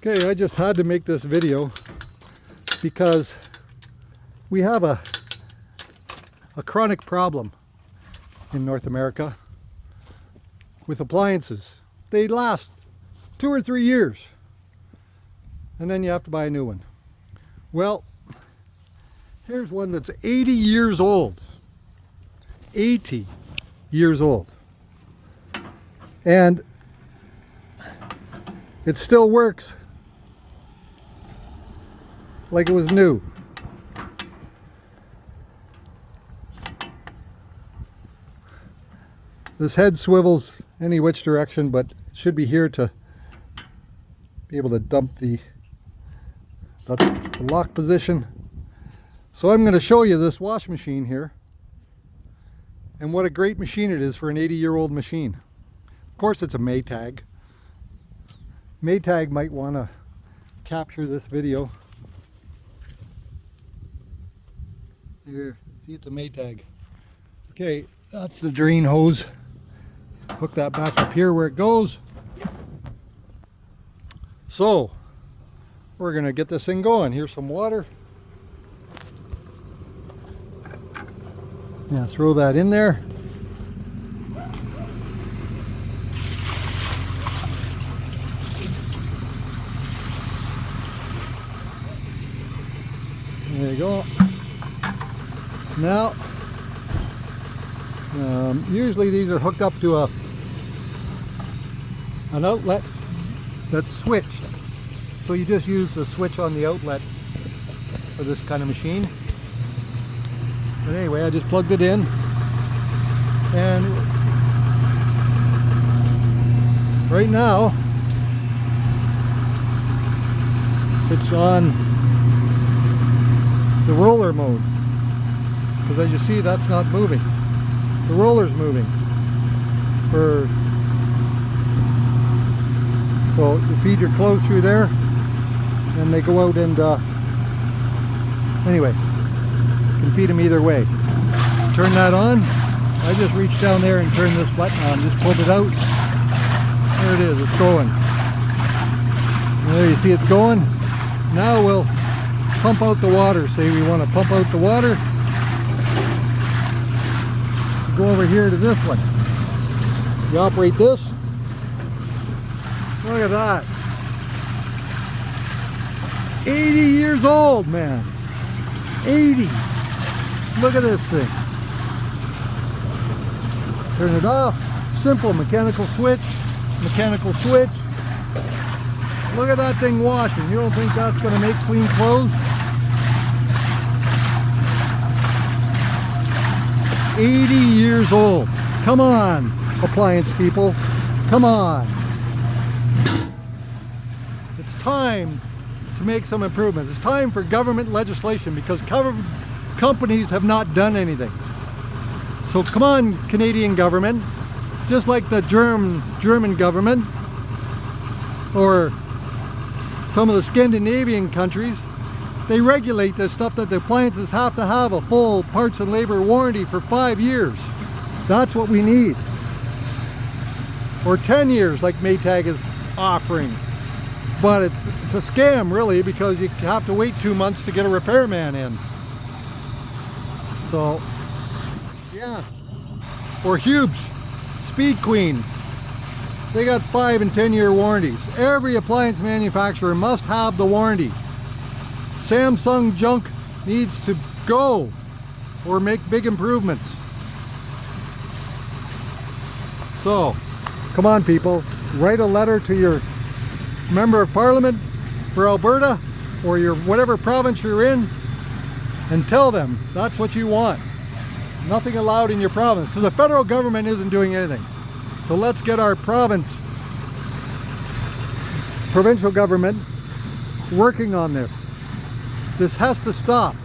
Okay, I just had to make this video because we have a chronic problem in North America with appliances. They last 2 or 3 years and then you have to buy a new one. Well, here's one that's 80 years old. 80 years old. And it still works like it was new. This head swivels any which direction, but it should be here to be able to dump that's the lock position. So I'm going to show you this wash machine here and what a great machine it is for an 80-year-old machine. Of course it's a Maytag. Maytag might want to capture this video. Here, see, it's a Maytag. Okay, that's the drain hose. Hook that back up here where it goes. So, we're going to get this thing going. Here's some water. Yeah, throw that in there. There you go. Now, usually these are hooked up to an outlet that's switched. So you just use the switch on the outlet for this kind of machine. But anyway, I just plugged it in. And right now, it's on the roller mode. Because as you see, that's not moving. The roller's moving. So you feed your clothes through there, and they go out and anyway, you can feed them either way. Turn that on. I just reached down there and turned this button on. Just pulled it out. There it is. It's going. And there you see it's going. Now we'll pump out the water. Say we want to pump out the water. Go over here to this one. You operate this. Look at that. 80 years old, man. 80. Look at this thing. Turn it off. Simple mechanical switch. Mechanical switch. Look at that thing washing. You don't think that's going to make clean clothes? 80 years old. Come on, appliance people. Come on. It's time to make some improvements. It's time for government legislation because companies have not done anything. So come on, Canadian government, just like the German government or some of the Scandinavian countries, they regulate this stuff that the appliances have to have a full parts and labor warranty for 5 years. That's what we need. Or 10 years like Maytag is offering. But it's a scam really because you have to wait 2 months to get a repairman in. So, yeah. Or Hubes, Speed Queen. They got 5 and 10 year warranties. Every appliance manufacturer must have the warranty. Samsung junk needs to go or make big improvements. So, come on people, write a letter to your member of parliament for Alberta or your whatever province you're in and tell them that's what you want. Nothing allowed in your province because the federal government isn't doing anything. So let's get our provincial government working on this. This has to stop.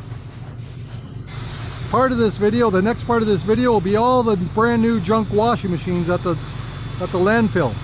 Part of this video, the next part of this video will be all the brand new junk washing machines at the landfill.